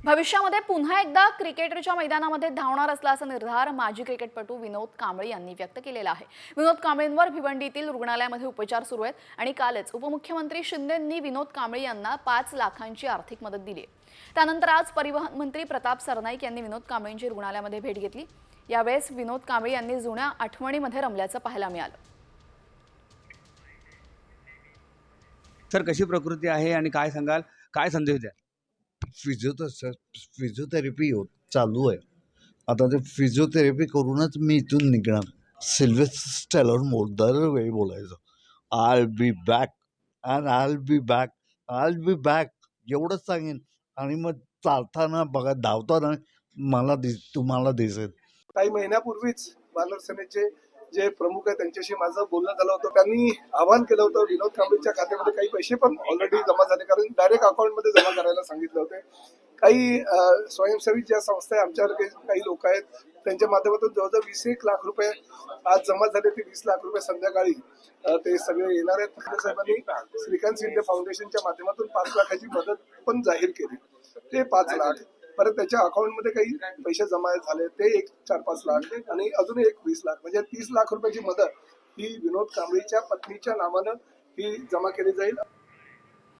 भविष्यामध्ये पुन्हा एकदा क्रिकेटच्या मैदानामध्ये धावणार असल्याचा निर्धार माजी क्रिकेटपटू विनोद कांबळे यांनी व्यक्त केलेला आहे। विनोद कांबळेंवर भिवंडीतील रुग्णालयामध्ये उपचार सुरू आहेत आणि कालच उपमुख्यमंत्री शिंदेंनी विनोद कांबळे यांना 5 लाखांची आर्थिक मदत दिली आहे। त्यानंतर आज परिवहन मंत्री प्रताप सरनाईक यांनी विनोद कांबळेंची रुग्णालयामध्ये भेट घेतली। यावेळेस विनोद कांबळे यांनी जुन्या आठवणींमध्ये रमल्याचं पाहायला मिळालं। सर, कशी प्रकृती आहे आणि काय सांगाल, काय संदेश द्याल? फिजिओथेरपी चालू आहे। आता ते फिजिओथेरपी करूनच मी इथून निघणार। सिल्वेस्टर स्टॅलोन दरवेळी बोलायचं I B back and I B back, I B back एवढंच सांगेन। आणि मग चालताना बघा, धावताना तुम्हाला दिसेल। काही महिन्यापूर्वीच बालर सेनेचे जे प्रमुख आहेत त्यांच्याशी माझं बोलणं झालं होतं। त्यांनी आवाहन केलं होतं विनोद कांबळेंच्या खात्यामध्ये काही पैसे पण ऑलरेडी जमा झाले, कारण डायरेक्ट अकाउंटमध्ये जमा करायला सांगितले होते। काही स्वयंसेवी ज्या संस्था आहे, आमच्यावर काही लोक आहेत, त्यांच्या माध्यमातून जवळजवळ 21 लाख रुपये आज जमा झाले। ते 20 लाख रुपये संध्याकाळी ते सगळे येणार आहेत। साहेबांनी श्रीकांत शिंदे फाउंडेशनच्या माध्यमातून 5 लाखाची मदत पण जाहीर केली। ते 5 लाख परत त्याच्या अकाउंटमध्ये काही पैसे जमा झाले, ते एक 4-5 लाख आणि अजून एक 20 लाख, म्हणजे 30 लाख रुपयाची मदत ही विनोद कांबळेच्या पत्नीच्या नावानं ही जमा केली जाईल।